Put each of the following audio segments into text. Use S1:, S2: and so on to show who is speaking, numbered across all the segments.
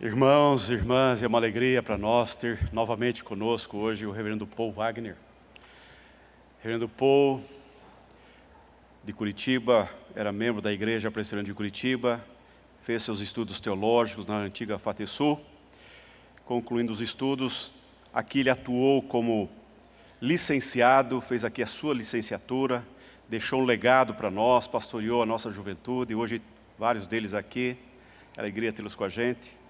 S1: Irmãos, irmãs, é uma alegria para nós ter novamente conosco hoje o reverendo Paul Wagner. Reverendo Paul, de Curitiba, era membro da Igreja Presbiteriana de Curitiba, fez seus estudos teológicos na antiga FATESUL. Concluindo os estudos, aqui ele atuou como licenciado, fez aqui a sua licenciatura, deixou um legado para nós, pastoreou a nossa juventude, e hoje vários deles aqui, é alegria tê-los com a gente.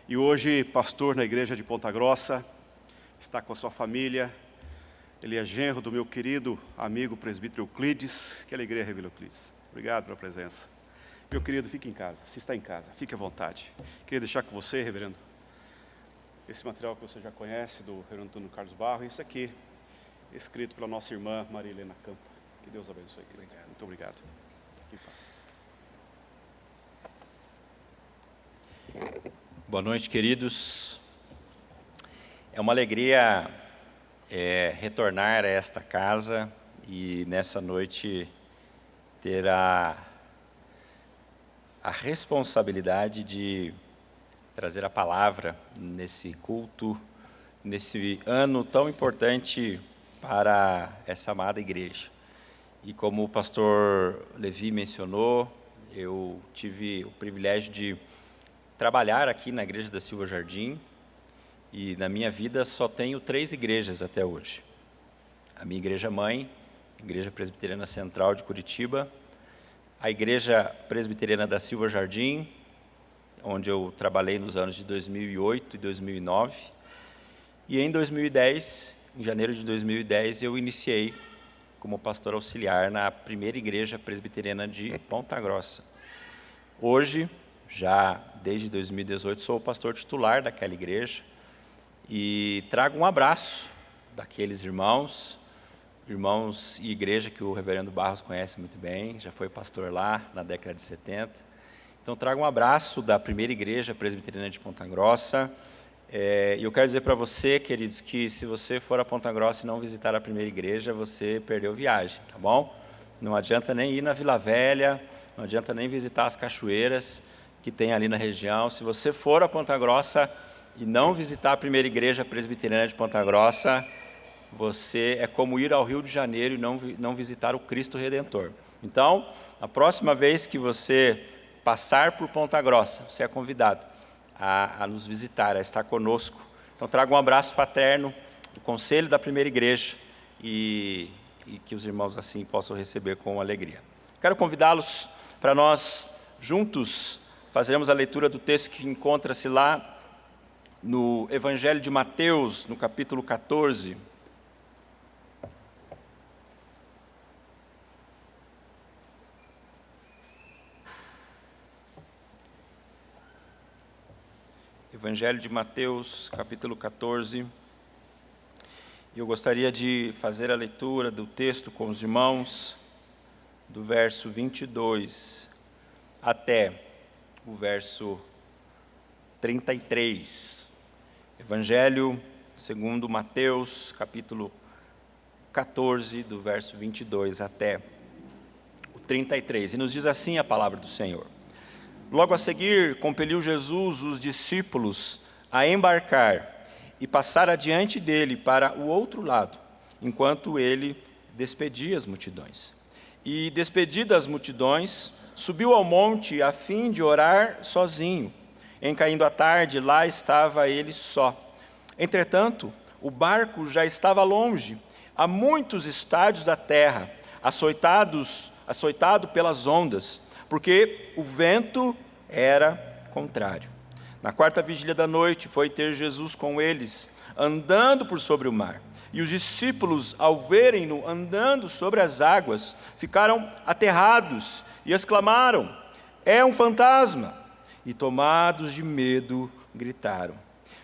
S1: E hoje, pastor na igreja de Ponta Grossa, está com a sua família. Ele é genro do meu querido amigo presbítero Euclides. Que alegria, reverendo Euclides. Obrigado pela presença. Meu querido, fique em casa. Se está em casa, fique à vontade. Queria deixar com você, reverendo, esse material que você já conhece, do reverendo Antônio Carlos Barro, e isso aqui, escrito pela nossa irmã Maria Helena Campa. Que Deus abençoe, querido. Muito obrigado. Que paz.
S2: Boa noite, queridos. É uma alegria retornar a esta casa e nessa noite ter a responsabilidade de trazer a palavra nesse culto, nesse ano tão importante para essa amada igreja. E como o pastor Levi mencionou, eu tive o privilégio de trabalhar aqui na igreja da Silva Jardim, e na minha vida só tenho 3 igrejas até hoje. A minha igreja mãe, Igreja Presbiteriana Central de Curitiba, a Igreja Presbiteriana da Silva Jardim, onde eu trabalhei nos anos de 2008 e 2009, e em 2010, em janeiro de 2010, eu iniciei como pastor auxiliar na primeira Igreja Presbiteriana de Ponta Grossa. Hoje, já desde 2018, sou o pastor titular daquela igreja e trago um abraço daqueles irmãos e igreja que o reverendo Barros conhece muito bem, já foi pastor lá na década de 70. Então, trago um abraço da primeira igreja presbiteriana de Ponta Grossa. E eu quero dizer para você, queridos, que se você for a Ponta Grossa e não visitar a primeira igreja, você perdeu viagem, tá bom? Não adianta nem ir na Vila Velha, não adianta nem visitar as cachoeiras que tem ali na região. Se você for a Ponta Grossa e não visitar a primeira igreja presbiteriana de Ponta Grossa, você é como ir ao Rio de Janeiro e não visitar o Cristo Redentor. Então, a próxima vez que você passar por Ponta Grossa, você é convidado a nos visitar, a estar conosco. Então, trago um abraço fraterno do conselho da primeira igreja e que os irmãos assim possam receber com alegria. Quero convidá-los para nós juntos fazeremos a leitura do texto que encontra-se lá no Evangelho de Mateus, no capítulo 14. Evangelho de Mateus, capítulo 14. Eu gostaria de fazer a leitura do texto com os irmãos, do verso 22 até o verso 33. Evangelho segundo Mateus, capítulo 14, do verso 22 até o 33. E nos diz assim a palavra do Senhor. Logo a seguir, compeliu Jesus os discípulos a embarcar e passar adiante dele para o outro lado, enquanto ele despedia as multidões. E despedidas as multidões, subiu ao monte a fim de orar sozinho. Em caindo a tarde, lá estava ele só. Entretanto, o barco já estava longe, a muitos estádios da terra, açoitado pelas ondas, porque o vento era contrário. Na 4ª vigília da noite, foi ter Jesus com eles, andando por sobre o mar. E os discípulos, ao verem-no andando sobre as águas, ficaram aterrados e exclamaram: é um fantasma! E tomados de medo, gritaram.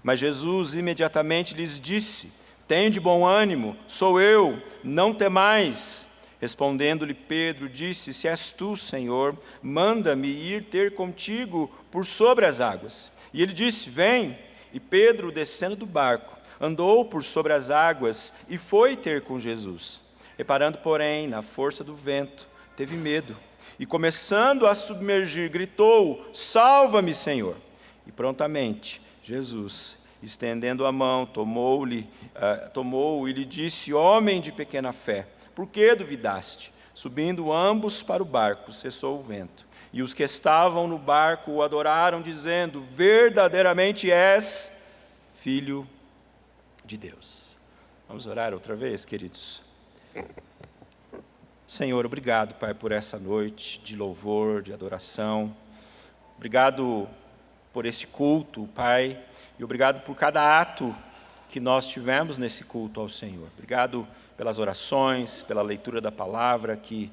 S2: Mas Jesus imediatamente lhes disse: tende bom ânimo, sou eu, não temais. Respondendo-lhe Pedro, disse: se és tu, Senhor, manda-me ir ter contigo por sobre as águas. E ele disse: vem. E Pedro, descendo do barco, andou por sobre as águas e foi ter com Jesus. Reparando, porém, na força do vento, teve medo. E começando a submergir, gritou: salva-me, Senhor. E prontamente, Jesus, estendendo a mão, tomou e lhe disse: homem de pequena fé, por que duvidaste? Subindo ambos para o barco, cessou o vento. E os que estavam no barco o adoraram, dizendo: verdadeiramente és Filho de Deus. Vamos orar outra vez, queridos? Senhor, obrigado, Pai, por essa noite de louvor, de adoração. Obrigado por este culto, Pai, e obrigado por cada ato que nós tivemos nesse culto ao Senhor. Obrigado pelas orações, pela leitura da palavra que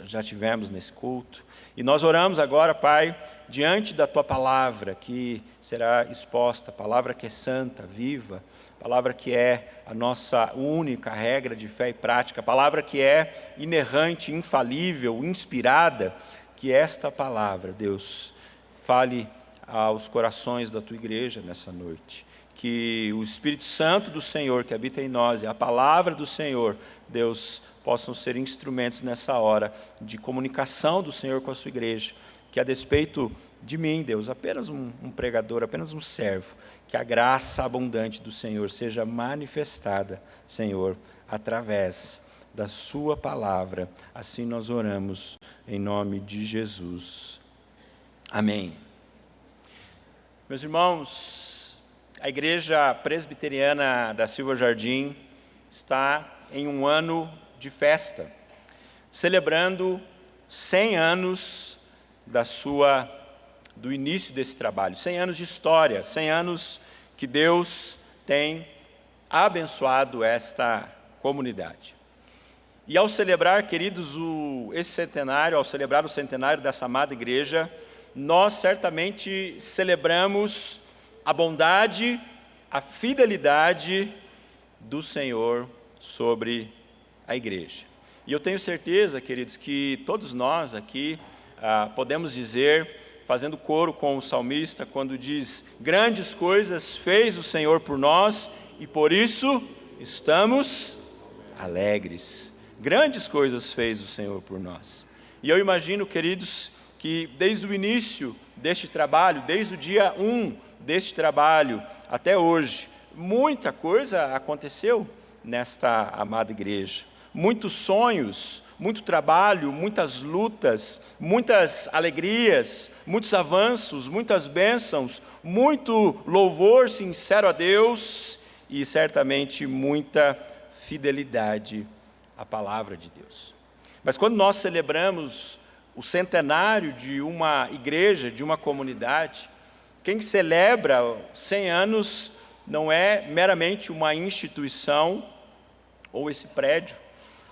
S2: já tivemos nesse culto. E nós oramos agora, Pai, diante da Tua palavra que será exposta, palavra que é santa, viva, palavra que é a nossa única regra de fé e prática, palavra que é inerrante, infalível, inspirada, que esta palavra, Deus, fale aos corações da Tua igreja nessa noite. Que o Espírito Santo do Senhor que habita em nós e a palavra do Senhor, Deus, possam ser instrumentos nessa hora de comunicação do Senhor com a sua igreja. Que a despeito de mim, Deus, apenas um pregador, apenas um servo, que a graça abundante do Senhor seja manifestada, Senhor, através da sua palavra. Assim nós oramos em nome de Jesus. Amém. Meus irmãos, a Igreja Presbiteriana da Silva Jardim está em um ano de festa, celebrando 100 anos do início desse trabalho, 100 anos de história, 100 anos que Deus tem abençoado esta comunidade. E ao celebrar, queridos, esse centenário, ao celebrar o centenário dessa amada igreja, nós certamente celebramos a bondade, a fidelidade do Senhor sobre a igreja. E eu tenho certeza, queridos, que todos nós aqui podemos dizer, fazendo coro com o salmista, quando diz: grandes coisas fez o Senhor por nós e por isso estamos alegres. Grandes coisas fez o Senhor por nós. E eu imagino, queridos, que desde o início deste trabalho, desde o dia 1 deste trabalho até hoje, muita coisa aconteceu nesta amada igreja. Muitos sonhos, muito trabalho, muitas lutas, muitas alegrias, muitos avanços, muitas bênçãos, muito louvor sincero a Deus e certamente muita fidelidade à palavra de Deus. Mas quando nós celebramos o centenário de uma igreja, de uma comunidade, quem celebra 100 anos não é meramente uma instituição ou esse prédio,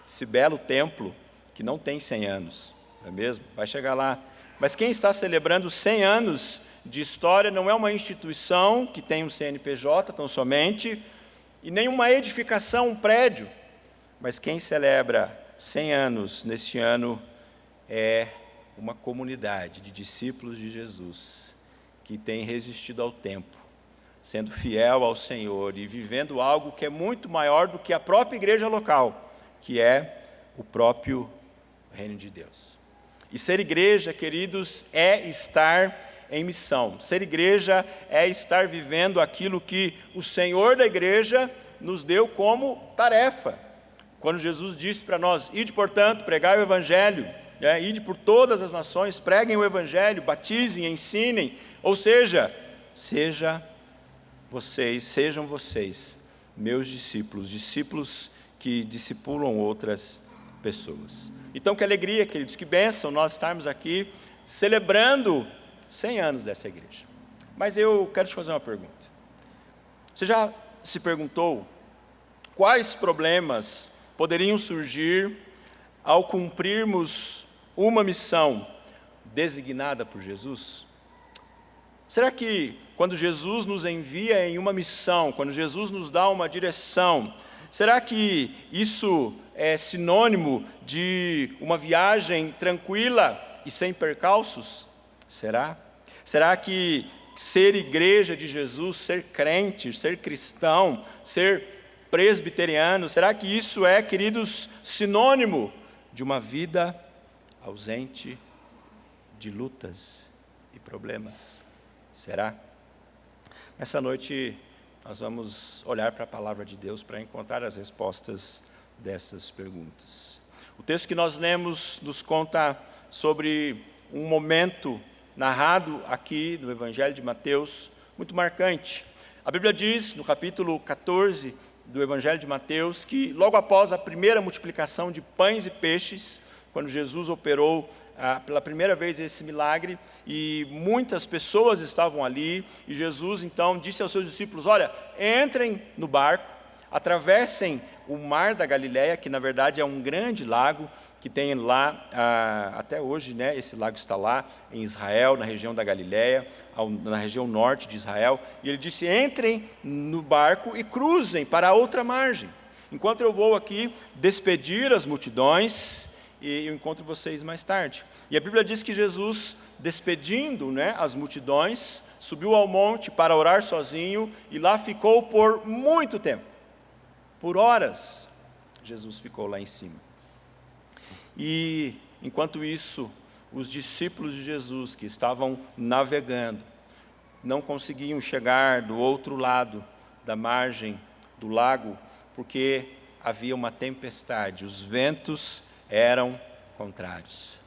S2: esse belo templo que não tem 100 anos, não é mesmo? Vai chegar lá. Mas quem está celebrando 100 anos de história não é uma instituição que tem um CNPJ tão somente, e nem uma edificação, um prédio. Mas quem celebra 100 anos neste ano é uma comunidade de discípulos de Jesus, que tem resistido ao tempo, sendo fiel ao Senhor e vivendo algo que é muito maior do que a própria igreja local, que é o próprio reino de Deus. E ser igreja, queridos, é estar em missão. Ser igreja é estar vivendo aquilo que o Senhor da igreja nos deu como tarefa. Quando Jesus disse para nós: ide, portanto, pregai o evangelho, ide por todas as nações, preguem o evangelho, batizem, ensinem, ou seja, sejam vocês meus discípulos, discípulos que discipulam outras pessoas. Então, que alegria, queridos, que bênção nós estarmos aqui celebrando 100 anos dessa igreja. Mas eu quero te fazer uma pergunta. Você já se perguntou quais problemas poderiam surgir ao cumprirmos uma missão designada por Jesus? Será que quando Jesus nos envia em uma missão, quando Jesus nos dá uma direção, será que isso é sinônimo de uma viagem tranquila e sem percalços? Será? Será que ser igreja de Jesus, ser crente, ser cristão, ser presbiteriano, será que isso é, queridos, sinônimo de uma vida ausente de lutas e problemas? Será? Nessa noite, nós vamos olhar para a palavra de Deus para encontrar as respostas dessas perguntas. O texto que nós lemos nos conta sobre um momento narrado aqui no Evangelho de Mateus, muito marcante. A Bíblia diz, no capítulo 14 do Evangelho de Mateus, que logo após a primeira multiplicação de pães e peixes, quando Jesus operou pela primeira vez esse milagre, e muitas pessoas estavam ali, e Jesus então disse aos seus discípulos: olha, entrem no barco, atravessem o mar da Galileia, que na verdade é um grande lago, que tem lá, até hoje, né, esse lago está lá em Israel, na região da Galileia, na região norte de Israel, e ele disse: entrem no barco e cruzem para a outra margem, enquanto eu vou aqui despedir as multidões, e eu encontro vocês mais tarde. E a Bíblia diz que Jesus, despedindo, né, as multidões, subiu ao monte para orar sozinho, e lá ficou por muito tempo. Por horas, Jesus ficou lá em cima. E, enquanto isso, os discípulos de Jesus, que estavam navegando, não conseguiam chegar do outro lado da margem do lago, porque havia uma tempestade, os ventos eram contrários.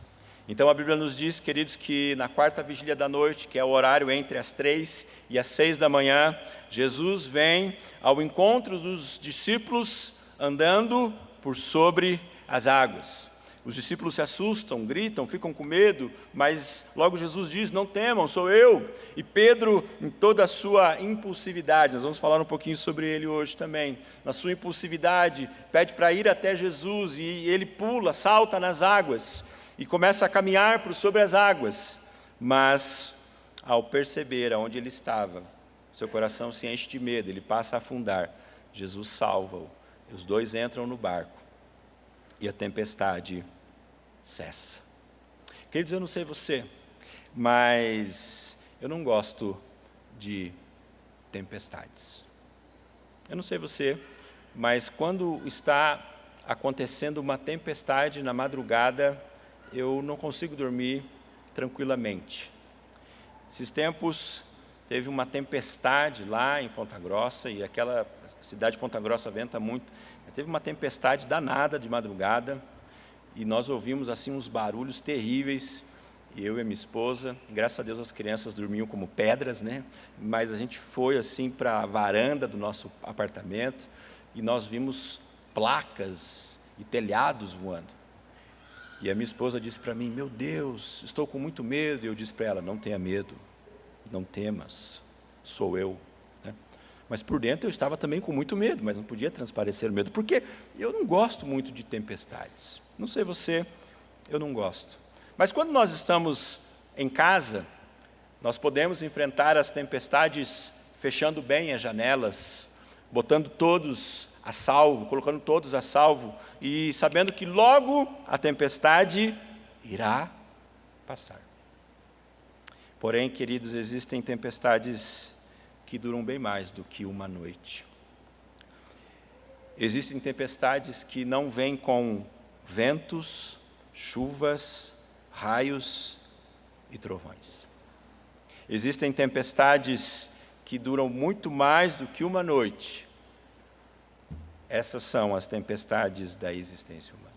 S2: Então a Bíblia nos diz, queridos, que na quarta vigília da noite, que é o horário entre as 3 e as 6 da manhã, Jesus vem ao encontro dos discípulos andando por sobre as águas. Os discípulos se assustam, gritam, ficam com medo, mas logo Jesus diz: não temam, sou eu. E Pedro, em toda a sua impulsividade, nós vamos falar um pouquinho sobre ele hoje também, na sua impulsividade, pede para ir até Jesus, e ele pula, salta nas águas, e começa a caminhar por sobre as águas, mas ao perceber aonde ele estava, seu coração se enche de medo, ele passa a afundar. Jesus salva-o, os dois entram no barco, e a tempestade cessa. Queridos, eu não sei você, mas eu não gosto de tempestades. Eu não sei você, mas quando está acontecendo uma tempestade na madrugada, eu não consigo dormir tranquilamente. Esses tempos teve uma tempestade lá em Ponta Grossa, e aquela cidade de Ponta Grossa venta muito. Teve uma tempestade danada de madrugada, e nós ouvimos assim uns barulhos terríveis, e eu e a minha esposa, graças a Deus as crianças dormiam como pedras, né? Mas a gente foi assim para a varanda do nosso apartamento, e nós vimos placas e telhados voando. E a minha esposa disse para mim: meu Deus, estou com muito medo. E eu disse para ela: não tenha medo, não temas, sou eu. Mas por dentro eu estava também com muito medo, mas não podia transparecer o medo, porque eu não gosto muito de tempestades. Não sei você, eu não gosto. Mas quando nós estamos em casa, nós podemos enfrentar as tempestades fechando bem as janelas, botando todos a salvo, colocando todos a salvo, e sabendo que logo a tempestade irá passar. Porém, queridos, existem tempestades que duram bem mais do que uma noite. Existem tempestades que não vêm com ventos, chuvas, raios e trovões. Existem tempestades que duram muito mais do que uma noite. Essas são as tempestades da existência humana.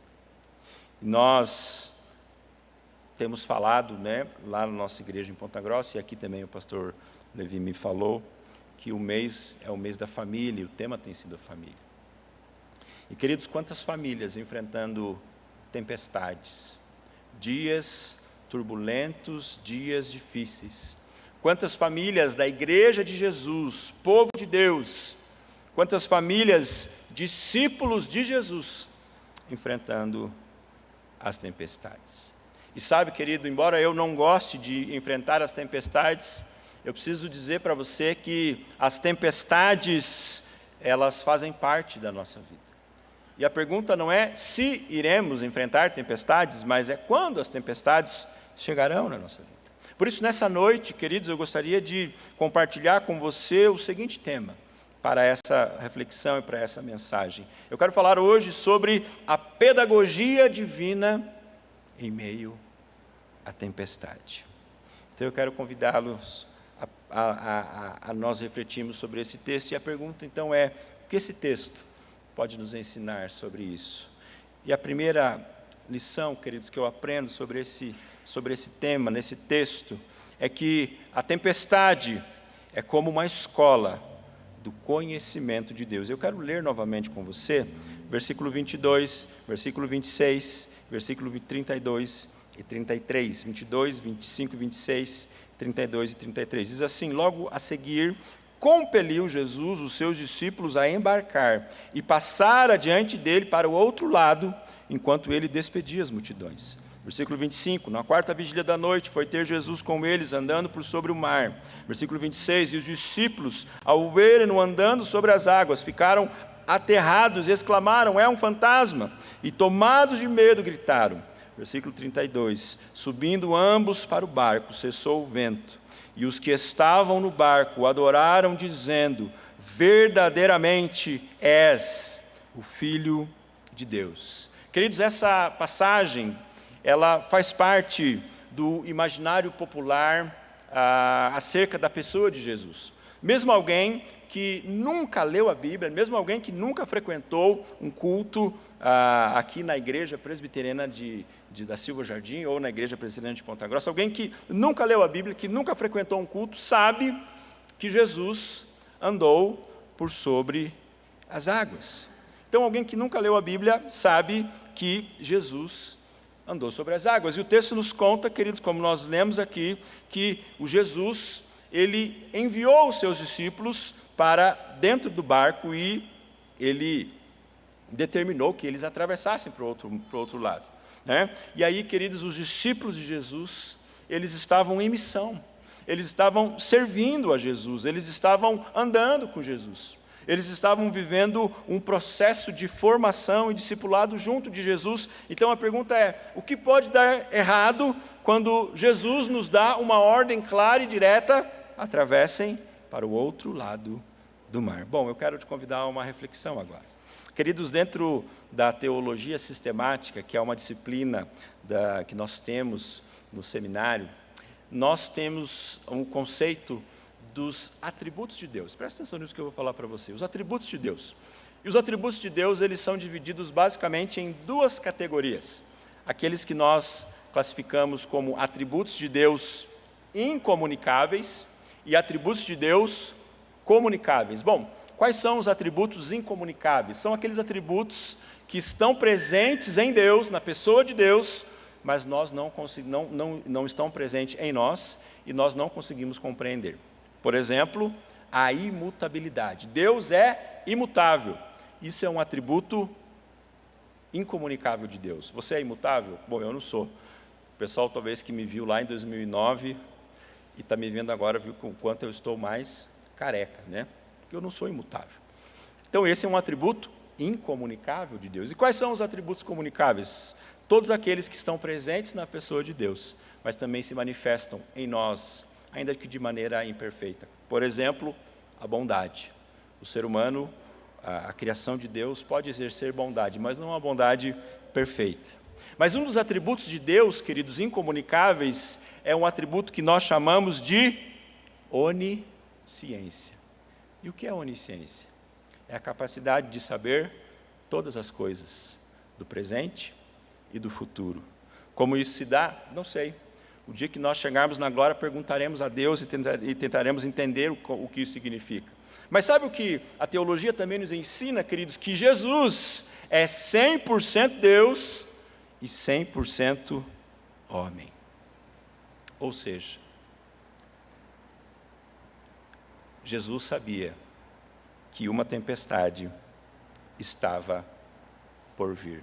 S2: Nós temos falado, né, lá na nossa igreja em Ponta Grossa, e aqui também o pastor Levi me falou, que o mês é o mês da família, e o tema tem sido a família. E, queridos, quantas famílias enfrentando tempestades, dias turbulentos, dias difíceis. Quantas famílias da igreja de Jesus, povo de Deus, quantas famílias, discípulos de Jesus, enfrentando as tempestades. E sabe, querido, embora eu não goste de enfrentar as tempestades, eu preciso dizer para você que as tempestades, elas fazem parte da nossa vida. E a pergunta não é se iremos enfrentar tempestades, mas é quando as tempestades chegarão na nossa vida. Por isso, nessa noite, queridos, eu gostaria de compartilhar com você o seguinte tema para essa reflexão e para essa mensagem. Eu quero falar hoje sobre a pedagogia divina em meio à tempestade. Então eu quero convidá-los a a nós refletirmos sobre esse texto. E a pergunta, então, é: o que esse texto pode nos ensinar sobre isso? E a primeira lição, queridos, que eu aprendo sobre esse tema, nesse texto, é que a tempestade é como uma escola do conhecimento de Deus. Eu quero ler novamente com você, versículo 22, versículo 26, versículo 32 e 33, 22, 25, 26, 32 e 33. Diz assim: logo a seguir, compeliu Jesus os seus discípulos a embarcar e passar adiante dele para o outro lado, enquanto ele despedia as multidões. Versículo 25, na quarta vigília da noite, foi ter Jesus com eles, andando por sobre o mar. Versículo 26, e os discípulos, ao verem-no andando sobre as águas, ficaram aterrados e exclamaram: é um fantasma! E tomados de medo, gritaram. Versículo 32, subindo ambos para o barco, cessou o vento, e os que estavam no barco o adoraram, dizendo: verdadeiramente és o Filho de Deus. Queridos, essa passagem, ela faz parte do imaginário popular acerca da pessoa de Jesus. Mesmo alguém que nunca leu a Bíblia, mesmo alguém que nunca frequentou um culto aqui na igreja presbiteriana da Silva Jardim ou na igreja presbiteriana de Ponta Grossa, alguém que nunca leu a Bíblia, que nunca frequentou um culto, sabe que Jesus andou por sobre as águas. Então, alguém que nunca leu a Bíblia sabe que Jesus andou sobre as águas. E o texto nos conta, queridos, como nós lemos aqui, que o Jesus, ele enviou os seus discípulos para dentro do barco e ele determinou que eles atravessassem para o outro lado, né? E aí, queridos, os discípulos de Jesus, eles estavam em missão, eles estavam servindo a Jesus, eles estavam andando com Jesus. Eles estavam vivendo um processo de formação e discipulado junto de Jesus. Então a pergunta é: o que pode dar errado quando Jesus nos dá uma ordem clara e direta? Atravessem para o outro lado do mar. Bom, eu quero te convidar a uma reflexão agora. Queridos, dentro da teologia sistemática, que é uma disciplina que nós temos no seminário, nós temos um conceito dos atributos de Deus. Presta atenção nisso que eu vou falar para você. Os atributos de Deus. E os atributos de Deus, eles são divididos basicamente em duas categorias. Aqueles que nós classificamos como atributos de Deus incomunicáveis e atributos de Deus comunicáveis. Bom, quais são os atributos incomunicáveis? São aqueles atributos que estão presentes em Deus, na pessoa de Deus, mas nós não estão presentes em nós e nós não conseguimos compreender. Por exemplo, a imutabilidade. Deus é imutável. Isso é um atributo incomunicável de Deus. Você é imutável? Bom, eu não sou. O pessoal talvez que me viu lá em 2009 e está me vendo agora, viu o quanto eu estou mais careca, né? Porque eu não sou imutável. Então esse é um atributo incomunicável de Deus. E quais são os atributos comunicáveis? Todos aqueles que estão presentes na pessoa de Deus, mas também se manifestam em nós, ainda que de maneira imperfeita. Por exemplo, a bondade. O ser humano, a criação de Deus pode exercer bondade, mas não uma bondade perfeita. Mas um dos atributos de Deus, queridos, incomunicáveis, é um atributo que nós chamamos de onisciência. E o que é onisciência? É a capacidade de saber todas as coisas, do presente e do futuro. Como isso se dá? Não sei. O dia que nós chegarmos na glória, perguntaremos a Deus e tentaremos entender o que isso significa. Mas sabe o que a teologia também nos ensina, queridos? Que Jesus é 100% Deus e 100% homem. Ou seja, Jesus sabia que uma tempestade estava por vir.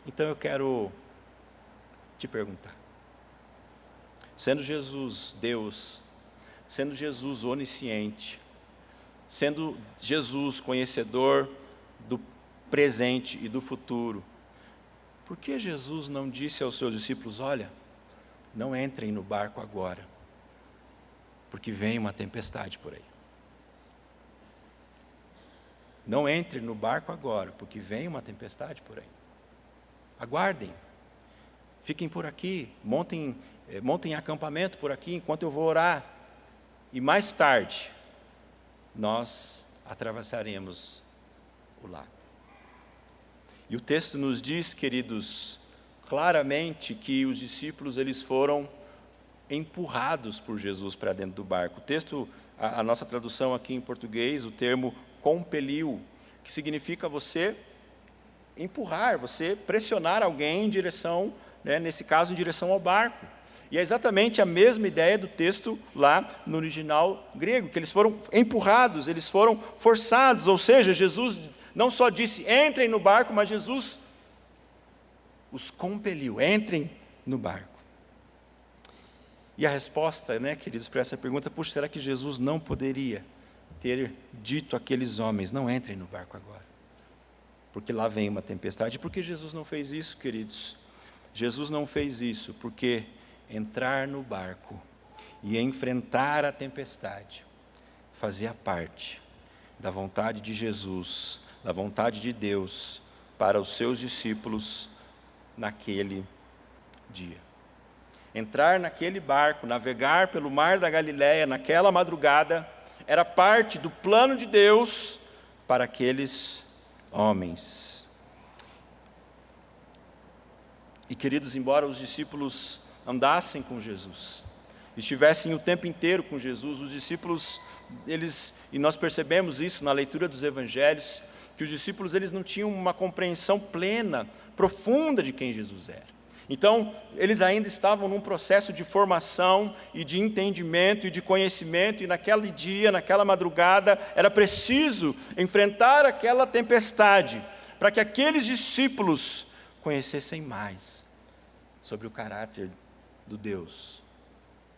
S2: Então eu quero te perguntar, sendo Jesus Deus, sendo Jesus onisciente, sendo Jesus conhecedor do presente e do futuro, por que Jesus não disse aos seus discípulos: olha, não entrem no barco agora, porque vem uma tempestade por aí. Não entre no barco agora, porque vem uma tempestade por aí. Aguardem, fiquem por aqui, montem acampamento por aqui enquanto eu vou orar. e mais tarde nós atravessaremos o lago. E o texto nos diz, queridos, claramente que os discípulos eles foram empurrados por Jesus para dentro do barco. O texto, a nossa tradução aqui em português, o termo compeliu, que significa você empurrar, você pressionar alguém em direção, nesse caso, em direção ao barco. E é exatamente a mesma ideia do texto lá no original grego, que eles foram empurrados, eles foram forçados, ou seja, Jesus não só disse, entrem no barco, mas Jesus os compeliu, entrem no barco. E a resposta, queridos, para essa pergunta, puxa, será que Jesus não poderia ter dito àqueles homens, não entrem no barco agora, porque lá vem uma tempestade? Por que Jesus não fez isso, queridos? Jesus não fez isso porque entrar no barco e enfrentar a tempestade fazia parte da vontade de Jesus, da vontade de Deus para os seus discípulos naquele dia. Entrar naquele barco, navegar pelo mar da Galileia naquela madrugada, era parte do plano de Deus para aqueles homens. E, queridos, embora os discípulos andassem com Jesus, estivessem o tempo inteiro com Jesus, os discípulos, e nós percebemos isso na leitura dos evangelhos, que os discípulos eles não tinham uma compreensão plena, profunda de quem Jesus era. Então, eles ainda estavam num processo de formação e de entendimento e de conhecimento, e naquele dia, naquela madrugada, era preciso enfrentar aquela tempestade, para que aqueles discípulos conhecessem mais sobre o caráter do Deus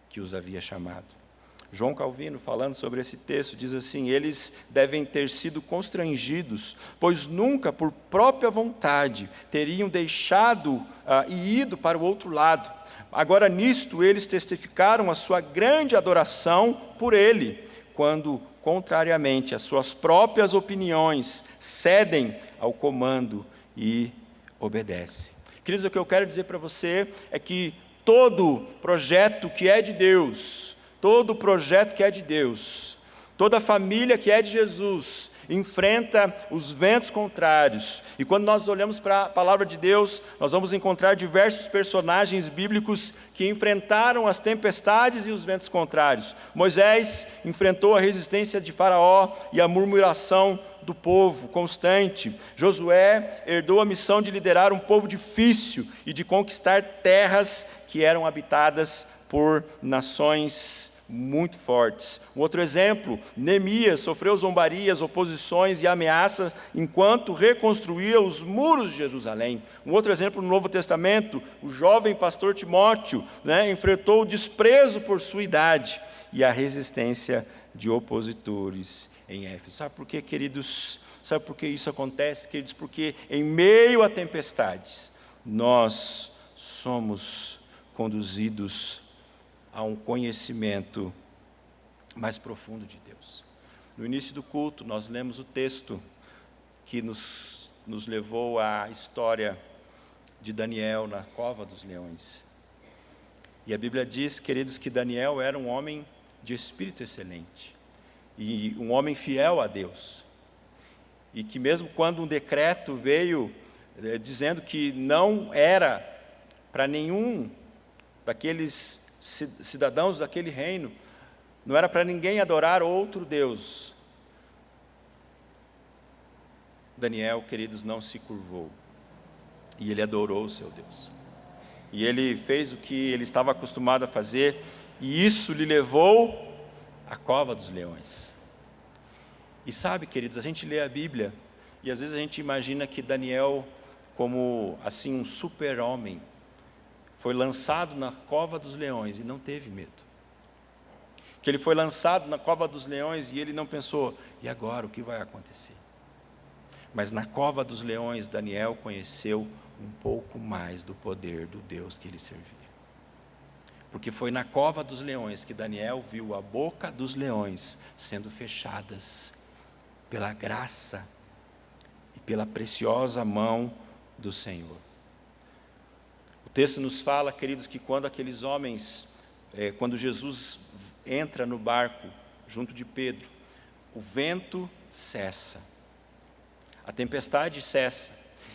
S2: que os havia chamado. João Calvino, falando sobre esse texto, diz assim: eles devem ter sido constrangidos, pois nunca por própria vontade teriam deixado e ido para o outro lado. Agora nisto eles testificaram a sua grande adoração por ele, quando, contrariamente às suas próprias opiniões, cedem ao comando e obedecem. Queridos, o que eu quero dizer para você é que todo projeto que é de Deus, toda família que é de Jesus, enfrenta os ventos contrários. E quando nós olhamos para a palavra de Deus, nós vamos encontrar diversos personagens bíblicos que enfrentaram as tempestades e os ventos contrários. Moisés enfrentou a resistência de Faraó e a murmuração do povo constante. Josué herdou a missão de liderar um povo difícil e de conquistar terras que eram habitadas por nações muito fortes. Um outro exemplo, Neemias sofreu zombarias, oposições e ameaças enquanto reconstruía os muros de Jerusalém. Um outro exemplo no Novo Testamento, o jovem pastor Timóteo, enfrentou o desprezo por sua idade e a resistência de opositores em Éfeso. Sabe por quê, queridos? Sabe por que isso acontece, queridos? Porque em meio a tempestades, nós somos conduzidos a um conhecimento mais profundo de Deus. No início do culto, nós lemos o texto que nos levou à história de Daniel na cova dos leões. E a Bíblia diz, queridos, que Daniel era um homem de espírito excelente e um homem fiel a Deus. E que mesmo quando um decreto veio dizendo que não era para nenhum daqueles cidadãos daquele reino, não era para ninguém adorar outro Deus, Daniel, queridos, não se curvou, e ele adorou o seu Deus, e ele fez o que ele estava acostumado a fazer, e isso lhe levou à cova dos leões. E sabe, queridos, a gente lê a Bíblia, e às vezes a gente imagina que Daniel, como assim um super-homem, foi lançado na cova dos leões e não teve medo. Que ele foi lançado na cova dos leões e ele não pensou, e agora o que vai acontecer? Mas na cova dos leões, Daniel conheceu um pouco mais do poder do Deus que ele servia. Porque foi na cova dos leões que Daniel viu a boca dos leões sendo fechadas pela graça e pela preciosa mão do Senhor. O texto nos fala, queridos, que quando aqueles homens, quando Jesus entra no barco junto de Pedro, o vento cessa, a tempestade cessa,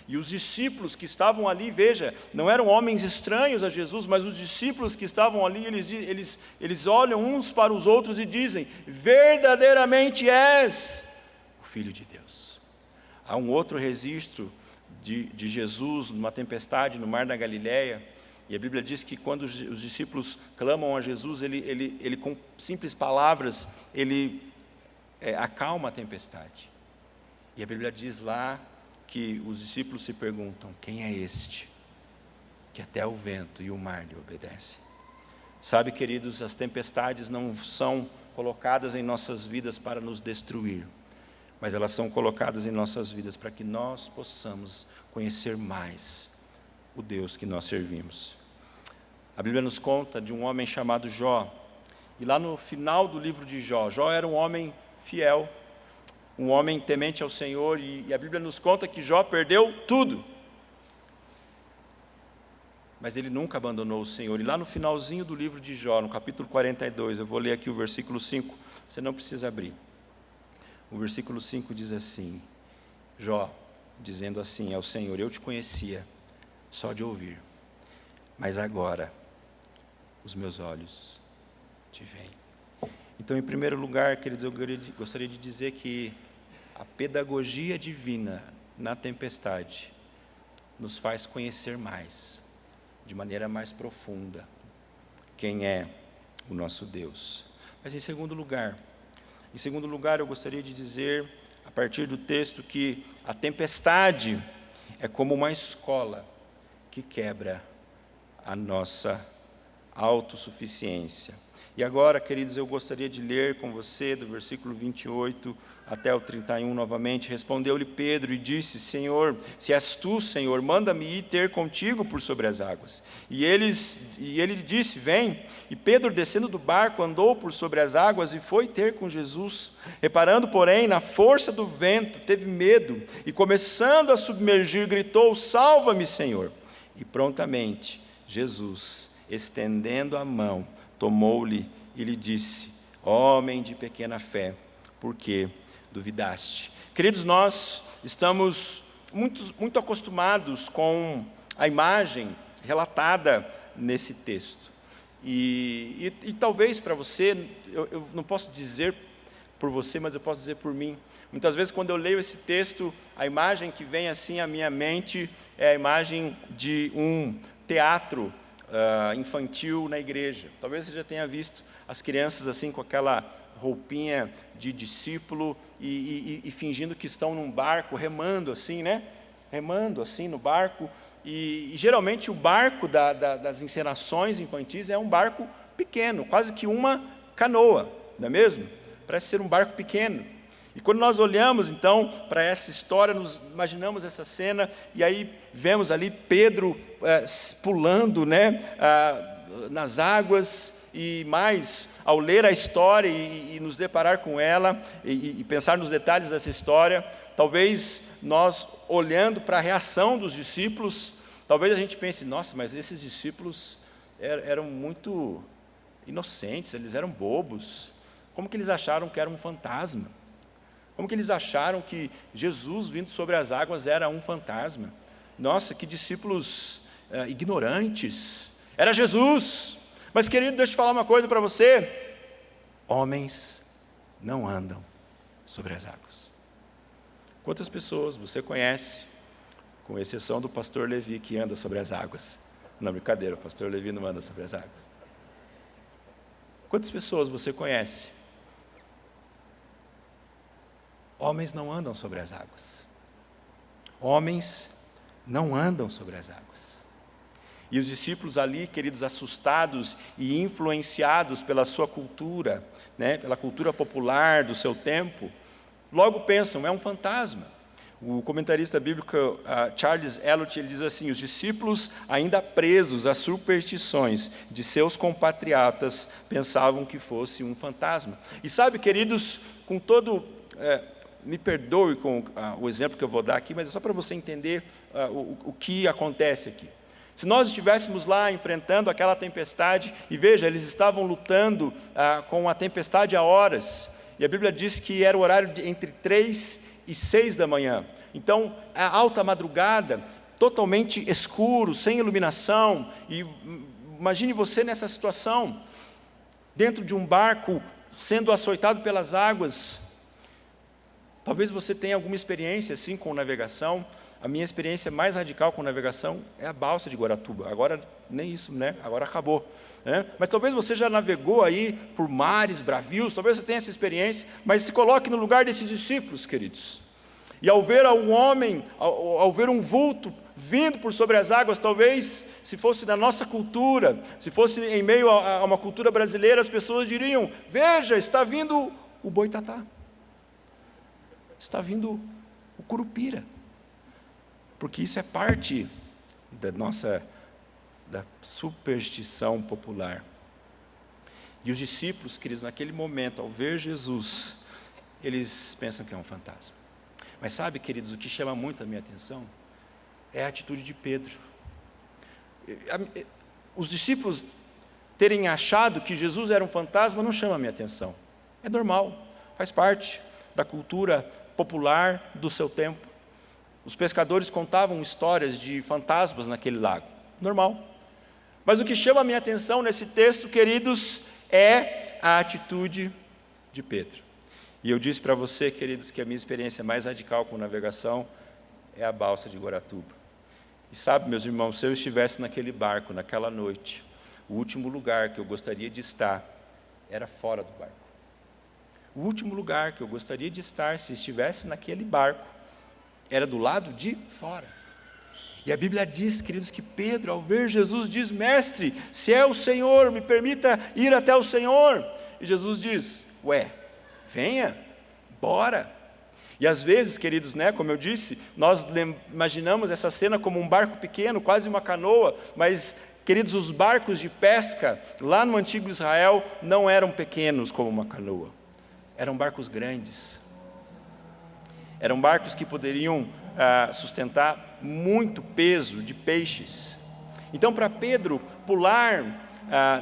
S2: e os discípulos que estavam ali, veja, não eram homens estranhos a Jesus, mas os discípulos que estavam ali, eles olham uns para os outros e dizem: verdadeiramente és o Filho de Deus. Há um outro registro de Jesus numa tempestade no mar da Galileia, e a Bíblia diz que quando os discípulos clamam a Jesus, ele com simples palavras, ele acalma a tempestade. E a Bíblia diz lá que os discípulos se perguntam: quem é este, que até o vento e o mar lhe obedecem? Sabe, queridos, as tempestades não são colocadas em nossas vidas para nos destruir, mas elas são colocadas em nossas vidas para que nós possamos conhecer mais o Deus que nós servimos. A Bíblia nos conta de um homem chamado Jó, e lá no final do livro de Jó, Jó era um homem fiel, um homem temente ao Senhor, e a Bíblia nos conta que Jó perdeu tudo, mas ele nunca abandonou o Senhor. E lá no finalzinho do livro de Jó, no capítulo 42, eu vou ler aqui o versículo 5, você não precisa abrir. O versículo 5 diz assim, Jó dizendo assim ao Senhor: eu te conhecia só de ouvir, mas agora os meus olhos te veem. Então, em primeiro lugar, queridos, eu gostaria de dizer que a pedagogia divina na tempestade nos faz conhecer mais, de maneira mais profunda, quem é o nosso Deus. Mas em segundo lugar, eu gostaria de dizer, a partir do texto, que a tempestade é como uma escola que quebra a nossa autossuficiência. E agora, queridos, eu gostaria de ler com você do versículo 28 até o 31 novamente. Respondeu-lhe Pedro e disse: Senhor, se és tu, Senhor, manda-me ir ter contigo por sobre as águas. E ele disse: vem. E Pedro, descendo do barco, andou por sobre as águas e foi ter com Jesus. Reparando, porém, na força do vento, teve medo e, começando a submergir, gritou: salva-me, Senhor. E prontamente Jesus, estendendo a mão, tomou-lhe e lhe disse: homem de pequena fé, por que duvidaste? Queridos, nós estamos muito acostumados com a imagem relatada nesse texto. E talvez para você, eu não posso dizer por você, mas eu posso dizer por mim. Muitas vezes, quando eu leio esse texto, a imagem que vem assim à minha mente é a imagem de um teatro infantil na igreja. Talvez você já tenha visto as crianças assim com aquela roupinha de discípulo e fingindo que estão num barco, remando assim, né? Remando assim no barco. E geralmente o barco das encenações infantis é um barco pequeno, quase que uma canoa, não é mesmo? Parece ser um barco pequeno. E quando nós olhamos, então, para essa história, nos imaginamos essa cena, e aí vemos ali Pedro pulando, né, nas águas, e mais, ao ler a história e nos deparar com ela, e pensar nos detalhes dessa história, talvez nós, olhando para a reação dos discípulos, talvez a gente pense: nossa, mas esses discípulos eram muito inocentes, eles eram bobos. Como que eles acharam que era um fantasma? Como que eles acharam que Jesus vindo sobre as águas era um fantasma? Nossa, que discípulos ignorantes. Era Jesus. Mas, querido, deixa eu falar uma coisa para você. Homens não andam sobre as águas. Quantas pessoas você conhece, com exceção do pastor Levi, que anda sobre as águas? Não, brincadeira, o pastor Levi não anda sobre as águas. Quantas pessoas você conhece? Homens não andam sobre as águas. Homens não andam sobre as águas. E os discípulos ali, queridos, assustados e influenciados pela sua cultura, né, pela cultura popular do seu tempo, logo pensam: é um fantasma. O comentarista bíblico Charles Elliott, ele diz assim: os discípulos, ainda presos às superstições de seus compatriotas, pensavam que fosse um fantasma. E sabe, queridos, com todo... me perdoe com o exemplo que eu vou dar aqui, mas é só para você entender o que acontece aqui. Se nós estivéssemos lá enfrentando aquela tempestade, e veja, eles estavam lutando com a tempestade há horas, e a Bíblia diz que era o horário entre 3 e 6 da manhã. Então, a alta madrugada, totalmente escuro, sem iluminação, e imagine você nessa situação, dentro de um barco, sendo açoitado pelas águas. Talvez você tenha alguma experiência assim com navegação. A minha experiência mais radical com navegação é a balsa de Guaratuba. Agora, nem isso, né? Agora acabou. Né? Mas talvez você já navegou aí por mares bravios, talvez você tenha essa experiência, mas se coloque no lugar desses discípulos, queridos. E ao ver um homem, ao ver um vulto vindo por sobre as águas, talvez, se fosse da nossa cultura, se fosse em meio a uma cultura brasileira, as pessoas diriam: veja, está vindo o boitatá, está vindo o curupira. Porque isso é parte da superstição popular. E os discípulos, queridos, naquele momento, ao ver Jesus, eles pensam que é um fantasma. Mas sabe, queridos, o que chama muito a minha atenção é a atitude de Pedro. Os discípulos terem achado que Jesus era um fantasma não chama a minha atenção. É normal, faz parte da cultura popular do seu tempo. Os pescadores contavam histórias de fantasmas naquele lago. Normal. Mas o que chama a minha atenção nesse texto, queridos, é a atitude de Pedro. E eu disse para você, queridos, que a minha experiência mais radical com navegação é a balsa de Guaratuba. E sabe, meus irmãos, se eu estivesse naquele barco, naquela noite, o último lugar que eu gostaria de estar era fora do barco. O último lugar que eu gostaria de estar, se estivesse naquele barco, era do lado de fora. E a Bíblia diz, queridos, que Pedro, ao ver Jesus, diz: mestre, se é o Senhor, me permita ir até o Senhor. E Jesus diz: ué, venha, bora. E às vezes, queridos, né, como eu disse, nós imaginamos essa cena como um barco pequeno, quase uma canoa, mas, queridos, os barcos de pesca lá no antigo Israel não eram pequenos como uma canoa, eram barcos grandes. Eram barcos que poderiam sustentar muito peso de peixes. Então, para Pedro pular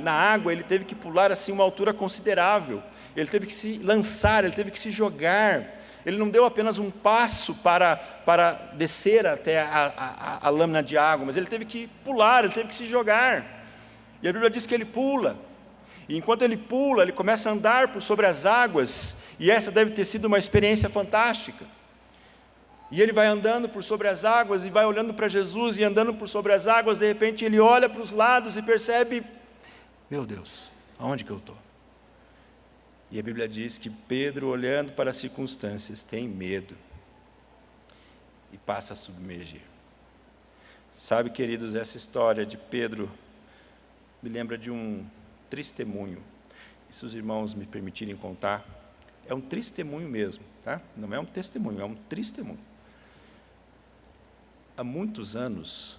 S2: na água, ele teve que pular assim uma altura considerável. Ele teve que se lançar, ele teve que se jogar. Ele não deu apenas um passo para descer até a lâmina de água, mas ele teve que pular, ele teve que se jogar. E a Bíblia diz que ele pula. E enquanto ele pula, ele começa a andar por sobre as águas, e essa deve ter sido uma experiência fantástica. E ele vai andando por sobre as águas, e vai olhando para Jesus, e andando por sobre as águas, de repente ele olha para os lados e percebe: meu Deus, aonde que eu estou? E a Bíblia diz que Pedro, olhando para as circunstâncias, tem medo e passa a submergir. Sabe, queridos, essa história de Pedro me lembra de um testemunho. E se os irmãos me permitirem contar, é um testemunho mesmo, tá? Não é um testemunho, é um testemunho. Há muitos anos,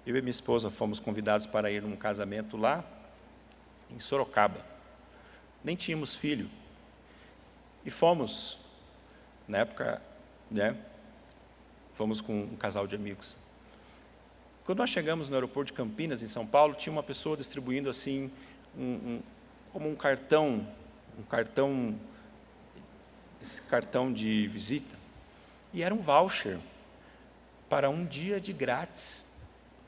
S2: eu e minha esposa fomos convidados para ir num casamento lá em Sorocaba. Nem tínhamos filho. E fomos, na época, né, fomos com um casal de amigos. Quando nós chegamos no aeroporto de Campinas, em São Paulo, tinha uma pessoa distribuindo assim, como um cartão de visita. E era um voucher para um dia de grátis,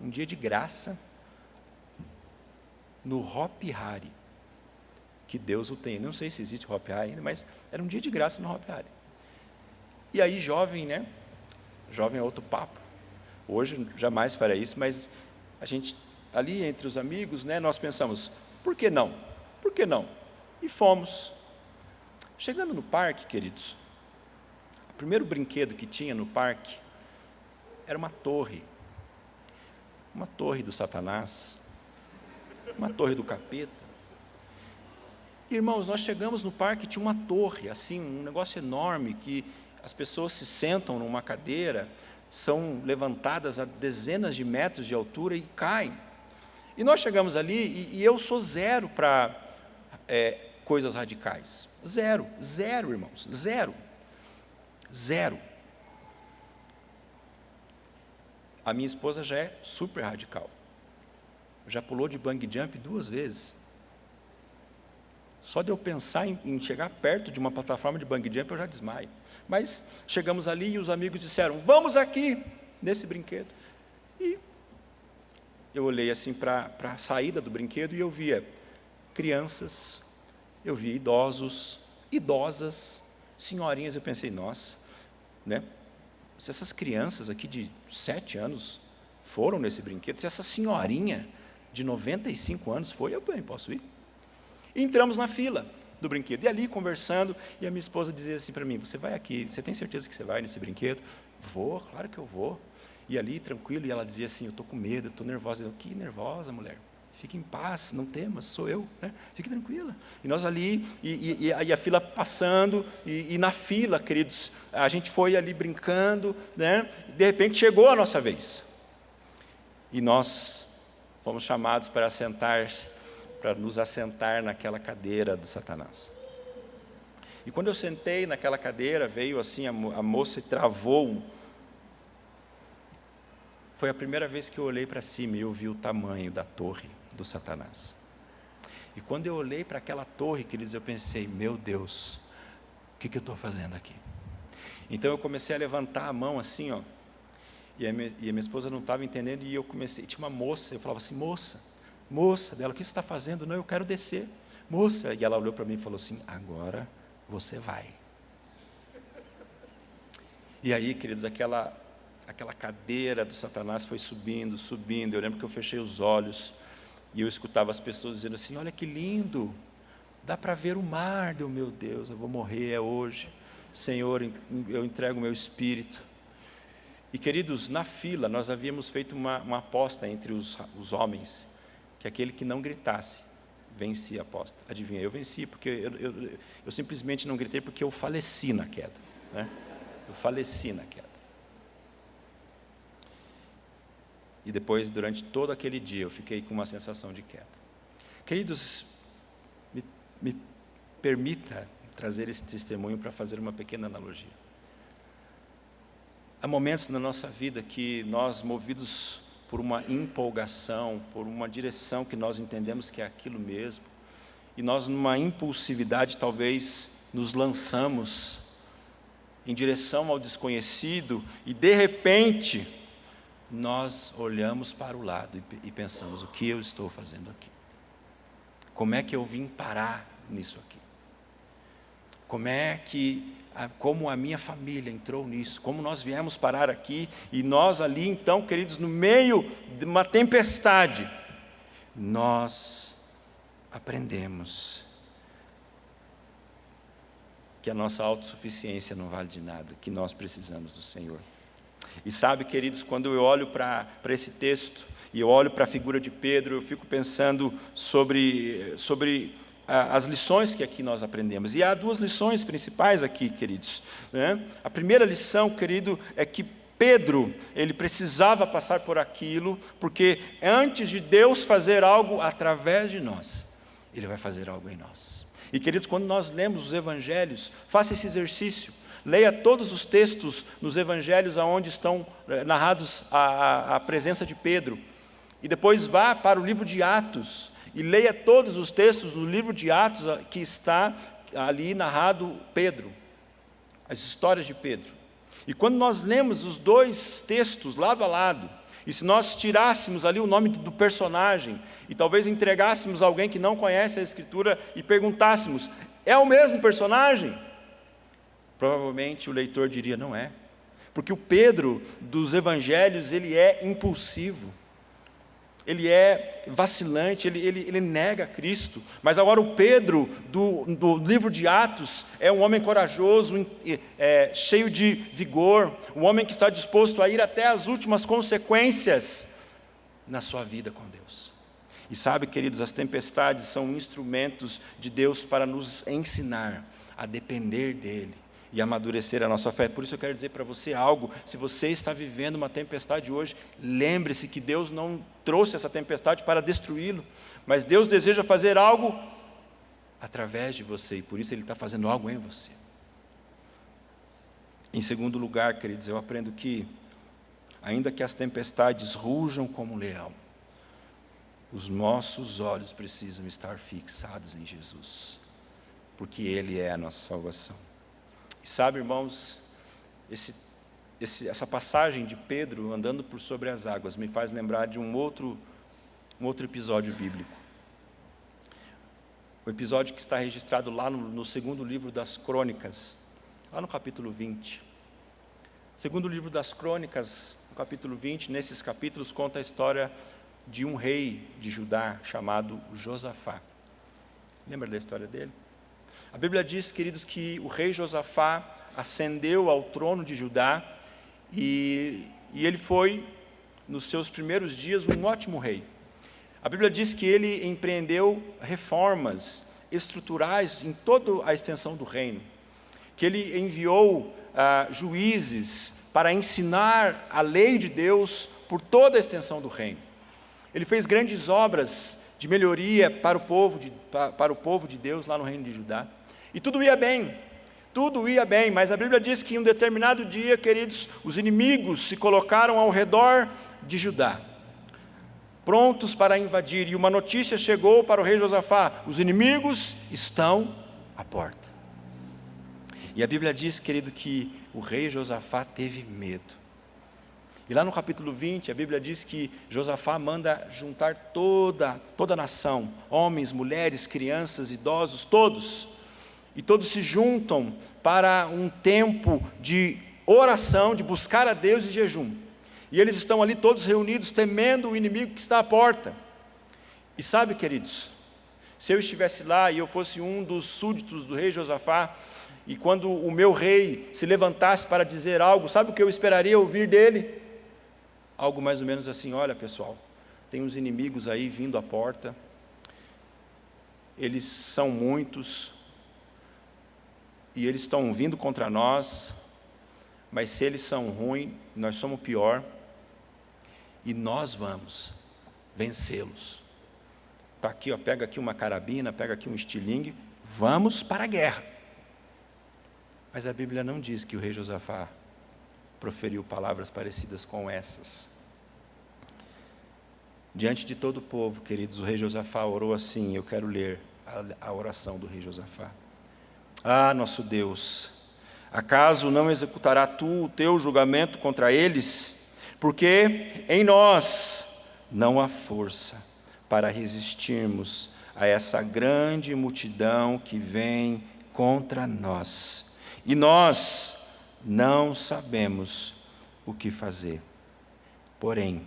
S2: um dia de graça, no Hopi Hari. Que Deus o tenha. Não sei se existe Hopi Hari ainda, mas era um dia de graça no Hopi Hari. E aí, jovem, né? Jovem é outro papo. Hoje, jamais faria isso, mas a gente, ali entre os amigos, né, nós pensamos: por que não? Por que não? E fomos. Chegando no parque, queridos, o primeiro brinquedo que tinha no parque era uma torre do Satanás, uma torre do capeta. Irmãos, nós chegamos no parque, tinha uma torre, assim, um negócio enorme, que as pessoas se sentam numa cadeira, são levantadas a dezenas de metros de altura e caem. E nós chegamos ali, e eu sou zero para coisas radicais. Zero, irmãos, zero. A minha esposa já é super radical. Já pulou de bungee jump 2 vezes. Só de eu pensar em chegar perto de uma plataforma de bungee jump, eu já desmaio. Mas chegamos ali e os amigos disseram, vamos aqui, nesse brinquedo. E eu olhei assim para a saída do brinquedo e eu via crianças, eu via idosos, idosas, senhorinhas. Eu pensei, nossa, né? Se essas crianças aqui de 7 anos foram nesse brinquedo, se essa senhorinha de 95 anos foi, eu bem posso ir. E entramos na fila do brinquedo, e ali conversando, e a minha esposa dizia assim para mim, você vai aqui, você tem certeza que você vai nesse brinquedo? Vou, claro que eu vou. E ali, tranquilo, e ela dizia assim, eu estou com medo, eu estou nervosa. Eu, que nervosa, mulher? Fique em paz, não temas, sou eu, né? Fique tranquila. E nós ali, e a fila passando, e na fila, queridos, a gente foi ali brincando, né? De repente chegou a nossa vez. E nós fomos chamados para nos assentar naquela cadeira do Satanás. E quando eu sentei naquela cadeira, veio assim, a moça e travou. Foi a primeira vez que eu olhei para cima e eu vi o tamanho da torre do Satanás. E quando eu olhei para aquela torre, queridos, eu pensei, meu Deus, o que eu estou fazendo aqui? Então eu comecei a levantar a mão assim, ó, e a minha esposa não estava entendendo, e eu comecei, tinha uma moça, eu falava assim, moça dela, o que você está fazendo? Não, eu quero descer. Moça, e ela olhou para mim e falou assim, agora você vai. E aí, queridos, aquela cadeira do Satanás foi subindo, subindo. Eu lembro que eu fechei os olhos e eu escutava as pessoas dizendo assim, olha que lindo, dá para ver o mar. Eu, meu Deus, eu vou morrer, é hoje. Senhor, eu entrego o meu espírito. E, queridos, na fila, nós havíamos feito uma aposta entre os homens, que aquele que não gritasse, vencia a aposta. Adivinha, eu venci, porque eu simplesmente não gritei, porque eu faleci na queda, né? Eu faleci na queda. E depois, durante todo aquele dia, eu fiquei com uma sensação de queda. Queridos, me permita trazer esse testemunho para fazer uma pequena analogia. Há momentos na nossa vida que nós, movidos por uma empolgação, por uma direção que nós entendemos que é aquilo mesmo, e nós, numa impulsividade, talvez nos lançamos em direção ao desconhecido, e de repente nós olhamos para o lado e pensamos, o que eu estou fazendo aqui? Como é que eu vim parar nisso aqui? Como a minha família entrou nisso? Como nós viemos parar aqui? E nós ali, então, queridos, no meio de uma tempestade, nós aprendemos que a nossa autossuficiência não vale de nada, que nós precisamos do Senhor. E sabe, queridos, quando eu olho para esse texto, e eu olho para a figura de Pedro, eu fico pensando sobre as lições que aqui nós aprendemos. E há 2 lições principais aqui, queridos, né? A primeira lição, querido, é que Pedro, ele precisava passar por aquilo, porque antes de Deus fazer algo através de nós, Ele vai fazer algo em nós. E, queridos, quando nós lemos os evangelhos, faça esse exercício. Leia todos os textos nos evangelhos onde estão narrados a presença de Pedro. E depois vá para o livro de Atos e leia todos os textos do livro de Atos que está ali narrado Pedro, as histórias de Pedro. E quando nós lemos os 2 textos lado a lado, e se nós tirássemos ali o nome do personagem, e talvez entregássemos a alguém que não conhece a Escritura e perguntássemos, é o mesmo personagem? Provavelmente o leitor diria, não é. Porque o Pedro dos evangelhos, ele é impulsivo, ele é vacilante, ele nega Cristo. Mas agora o Pedro do livro de Atos é um homem corajoso, cheio de vigor, um homem que está disposto a ir até as últimas consequências na sua vida com Deus. E sabe, queridos, as tempestades são instrumentos de Deus para nos ensinar a depender dEle e amadurecer a nossa fé. Por isso eu quero dizer para você algo, se você está vivendo uma tempestade hoje, lembre-se que Deus não trouxe essa tempestade para destruí-lo, mas Deus deseja fazer algo através de você, e por isso Ele está fazendo algo em você. Em segundo lugar, queridos, eu aprendo que ainda que as tempestades rujam como um leão, os nossos olhos precisam estar fixados em Jesus, porque Ele é a nossa salvação. E sabe, irmãos, essa passagem de Pedro andando por sobre as águas me faz lembrar de um outro episódio bíblico. O episódio que está registrado lá no segundo livro das Crônicas, lá no capítulo 20. O segundo livro das Crônicas, no capítulo 20, nesses capítulos conta a história de um rei de Judá chamado Josafá. Lembra da história dele? A Bíblia diz, queridos, que o rei Josafá ascendeu ao trono de Judá e ele foi, nos seus primeiros dias, um ótimo rei. A Bíblia diz que ele empreendeu reformas estruturais em toda a extensão do reino, que ele enviou juízes para ensinar a lei de Deus por toda a extensão do reino. Ele fez grandes obras de melhoria para o povo de Deus lá no reino de Judá. E tudo ia bem, mas a Bíblia diz que em um determinado dia, queridos, os inimigos se colocaram ao redor de Judá, prontos para invadir, e uma notícia chegou para o rei Josafá: os inimigos estão à porta. E a Bíblia diz, querido, que o rei Josafá teve medo. E lá no capítulo 20, a Bíblia diz que Josafá manda juntar toda a nação, homens, mulheres, crianças, idosos, todos. E todos se juntam para um tempo de oração, de buscar a Deus e jejum. E eles estão ali todos reunidos, temendo o inimigo que está à porta. E sabe, queridos, se eu estivesse lá e eu fosse um dos súditos do rei Josafá, e quando o meu rei se levantasse para dizer algo, sabe o que eu esperaria ouvir dele? Algo mais ou menos assim: olha, pessoal, tem uns inimigos aí vindo à porta, eles são muitos, e eles estão vindo contra nós, mas se eles são ruins, nós somos o pior, e nós vamos vencê-los. Está aqui, ó, pega aqui uma carabina, pega aqui um estilingue, vamos para a guerra. Mas a Bíblia não diz que o rei Josafá proferiu palavras parecidas com essas. Diante de todo o povo, queridos, o rei Josafá orou assim. Eu quero ler a oração do rei Josafá. Ah, nosso Deus, acaso não executará tu o teu julgamento contra eles? Porque em nós não há força para resistirmos a essa grande multidão que vem contra nós. E nós não sabemos o que fazer. Porém,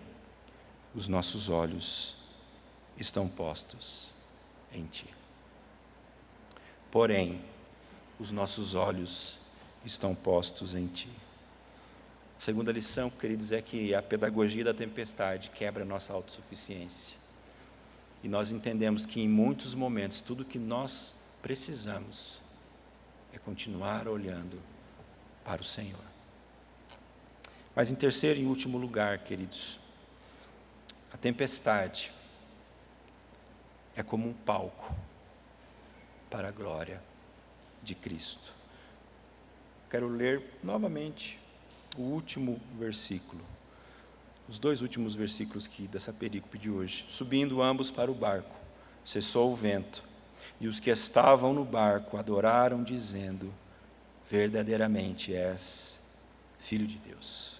S2: os nossos olhos estão postos em Ti. Porém, os nossos olhos estão postos em Ti. A segunda lição, queridos, é que a pedagogia da tempestade quebra a nossa autossuficiência. E nós entendemos que em muitos momentos, tudo que nós precisamos é continuar olhando para o Senhor. Mas em terceiro e último lugar, queridos, a tempestade é como um palco para a glória de Cristo. Quero ler novamente o último versículo, os dois últimos versículos dessa perícope de hoje. Subindo ambos para o barco, cessou o vento, e os que estavam no barco adoraram, dizendo: verdadeiramente és Filho de Deus.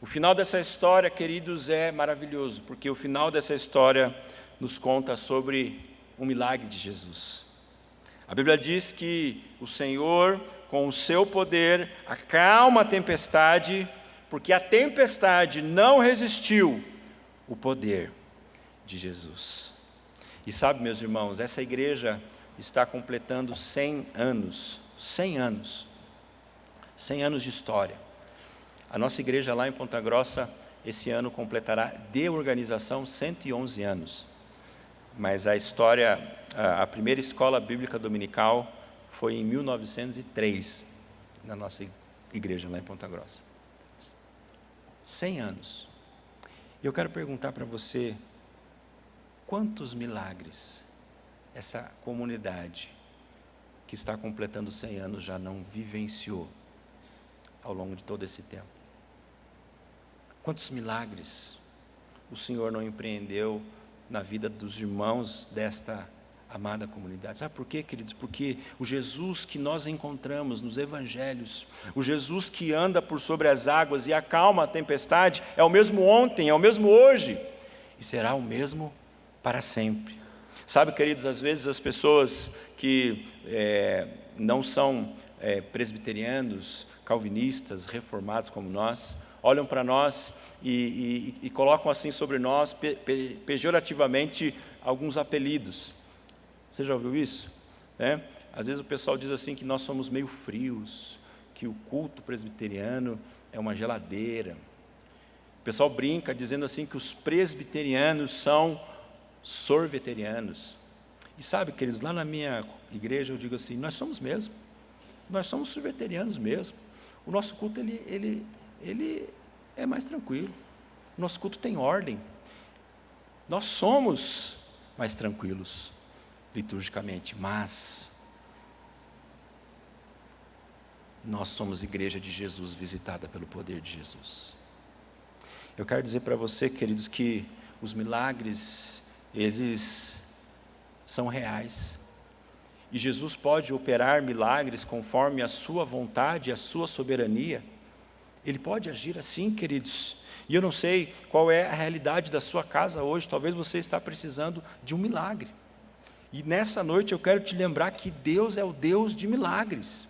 S2: O final dessa história, queridos, é maravilhoso, porque o final dessa história nos conta sobre um milagre de Jesus. A Bíblia diz que o Senhor, com o seu poder, acalma a tempestade, porque a tempestade não resistiu o poder de Jesus. E sabe, meus irmãos, essa igreja está completando 100 anos, 100 anos, 100 anos de história. A nossa igreja lá em Ponta Grossa, esse ano completará de organização 111 anos. Mas a história, a primeira escola bíblica dominical foi em 1903, na nossa igreja lá em Ponta Grossa. 100 anos. E eu quero perguntar para você, quantos milagres essa comunidade que está completando 100 anos já não vivenciou ao longo de todo esse tempo? Quantos milagres o Senhor não empreendeu na vida dos irmãos desta amada comunidade. Sabe por quê, queridos? Porque o Jesus que nós encontramos nos evangelhos, o Jesus que anda por sobre as águas e acalma a tempestade, é o mesmo ontem, é o mesmo hoje, e será o mesmo para sempre. Sabe, queridos, às vezes as pessoas que não são presbiterianos, calvinistas, reformados como nós, olham para nós e colocam assim sobre nós, pejorativamente, alguns apelidos. Você já ouviu isso? Às vezes o pessoal diz assim que nós somos meio frios, que o culto presbiteriano é uma geladeira. O pessoal brinca dizendo assim que os presbiterianos são sorveterianos. E sabe, queridos, lá na minha igreja eu digo assim, nós somos mesmo. Nós somos sorveterianos mesmo. O nosso culto ele é mais tranquilo. O nosso culto tem ordem. Nós somos mais tranquilos liturgicamente, mas nós somos igreja de Jesus, visitada pelo poder de Jesus. Eu quero dizer para você, queridos, que os milagres, eles são reais. E Jesus pode operar milagres conforme a sua vontade, a sua soberania. Ele pode agir assim, queridos. E eu não sei qual é a realidade da sua casa hoje, talvez você está precisando de um milagre. E nessa noite eu quero te lembrar que Deus é o Deus de milagres.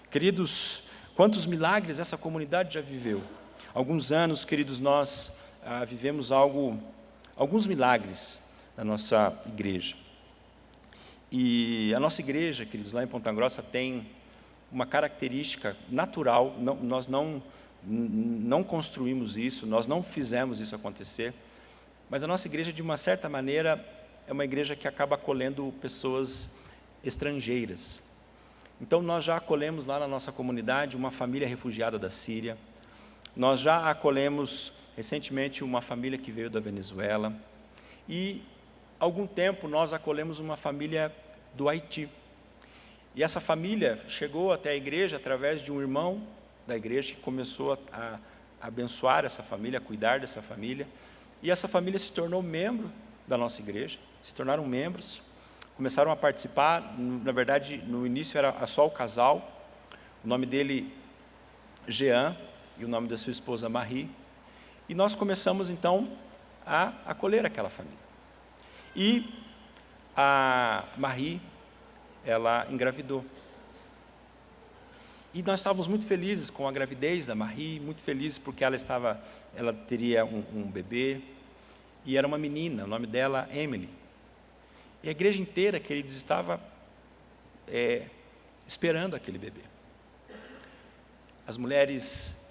S2: Queridos, quantos milagres essa comunidade já viveu? Alguns anos, queridos, nós vivemos alguns milagres na nossa igreja. E a nossa igreja, queridos, lá em Ponta Grossa tem uma característica natural, nós não construímos isso, nós não fizemos isso acontecer, mas a nossa igreja, de uma certa maneira, é uma igreja que acaba acolhendo pessoas estrangeiras. Então, nós já acolhemos lá na nossa comunidade uma família refugiada da Síria, nós já acolhemos recentemente uma família que veio da Venezuela, e há algum tempo nós acolhemos uma família do Haiti. E essa família chegou até a igreja através de um irmão da igreja que começou a abençoar essa família, a cuidar dessa família, e essa família se tornou membro da nossa igreja, se tornaram membros, começaram a participar. Na verdade, no início era só o casal, o nome dele Jean e o nome da sua esposa Marie, e nós começamos então a acolher aquela família. E a Marie, ela engravidou. E nós estávamos muito felizes com a gravidez da Marie, muito felizes porque ela teria um bebê, e era uma menina, o nome dela Emily. E a igreja inteira, queridos, estava esperando aquele bebê. As mulheres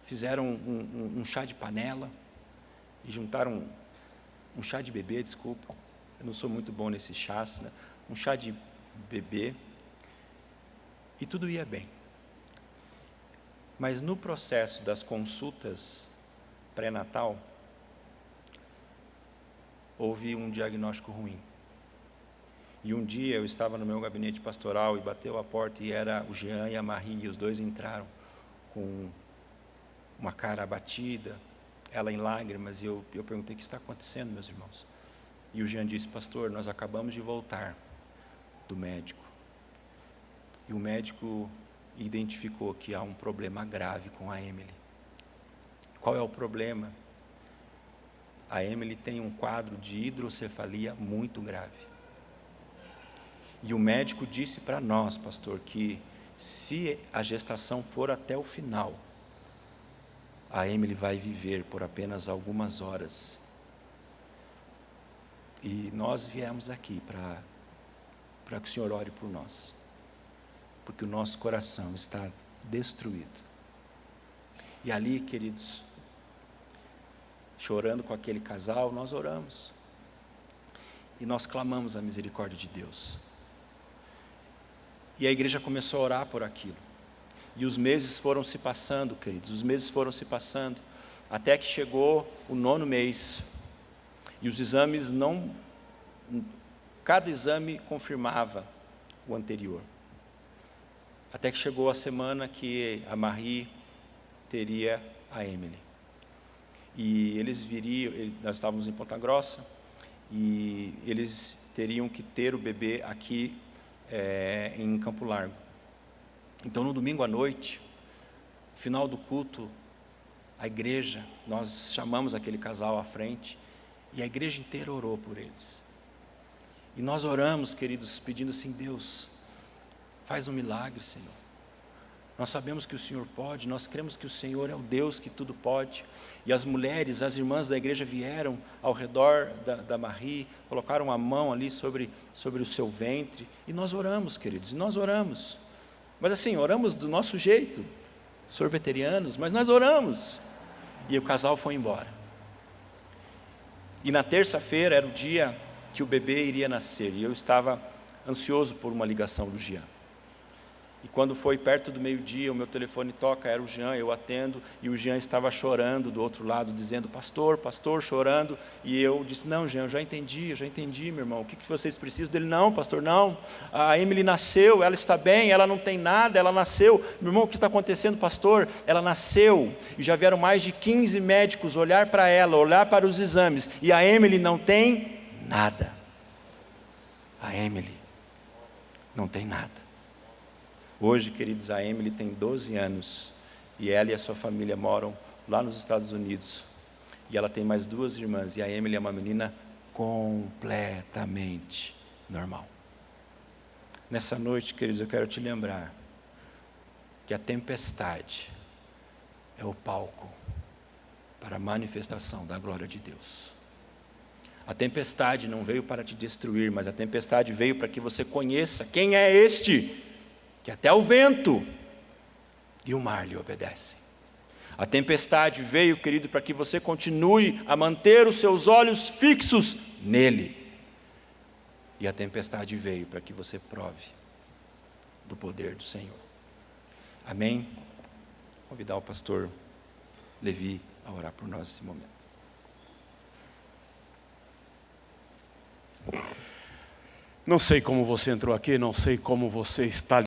S2: fizeram um chá de panela e juntaram um chá de bebê, desculpa, eu não sou muito bom nesses chás, né? Um chá de bebê, e tudo ia bem. Mas no processo das consultas pré-natal, houve um diagnóstico ruim. E um dia eu estava no meu gabinete pastoral e bateu a porta e era o Jean e a Marie, e os dois entraram com uma cara abatida, ela em lágrimas, e eu perguntei: o que está acontecendo, meus irmãos? E o Jean disse: pastor, nós acabamos de voltar do médico, e o médico identificou que há um problema grave com a Emily. Qual é o problema? A Emily tem um quadro de hidrocefalia muito grave. E o médico disse para nós, pastor, que se a gestação for até o final, a Emily vai viver por apenas algumas horas. E nós viemos aqui para que o Senhor ore por nós, porque o nosso coração está destruído. E ali, queridos, chorando com aquele casal, nós oramos. E nós clamamos a misericórdia de Deus. E a igreja começou a orar por aquilo. E os meses foram se passando, queridos, os meses foram se passando, até que chegou o 9º mês. E os exames cada exame confirmava o anterior. Até que chegou a semana que a Marie teria a Emily. e eles viriam, nós estávamos em Ponta Grossa, e eles teriam que ter o bebê aqui em Campo Largo. Então, no domingo à noite, final do culto, a igreja, nós chamamos aquele casal à frente, e a igreja inteira orou por eles. E nós oramos, queridos, pedindo assim: Deus, faz um milagre, Senhor. Nós sabemos que o Senhor pode, nós cremos que o Senhor é o Deus que tudo pode. E as mulheres, as irmãs da igreja vieram ao redor da Marie, colocaram a mão ali sobre o seu ventre, e nós oramos, queridos, nós oramos. Mas assim, oramos do nosso jeito, sorveterianos, mas nós oramos. E o casal foi embora. E na terça-feira era o dia que o bebê iria nascer, e eu estava ansioso por uma ligação do Jean. E quando foi perto do meio-dia, o meu telefone toca, era o Jean, eu atendo, e o Jean estava chorando do outro lado, dizendo: pastor, chorando. E eu disse: não, Jean, eu já entendi, meu irmão, o que vocês precisam dele? Não, pastor, não, a Emily nasceu, ela está bem, ela não tem nada, ela nasceu. Meu irmão, o que está acontecendo, pastor? Ela nasceu, e já vieram mais de 15 médicos olhar para ela, olhar para os exames, e a Emily não tem nada. A Emily não tem nada. Hoje, queridos, a Emily tem 12 anos, e ela e a sua família moram lá nos Estados Unidos, e ela tem mais 2 irmãs, e a Emily é uma menina completamente normal. Nessa noite, queridos, eu quero te lembrar que a tempestade é o palco para a manifestação da glória de Deus. A tempestade não veio para te destruir, mas a tempestade veio para que você conheça quem é este, que até o vento e o mar lhe obedecem. A tempestade veio, querido, para que você continue a manter os seus olhos fixos nele. E a tempestade veio para que você prove do poder do Senhor. Amém? Vou convidar o pastor Levi a orar por nós nesse momento.
S1: Não sei como você entrou aqui, não sei como você está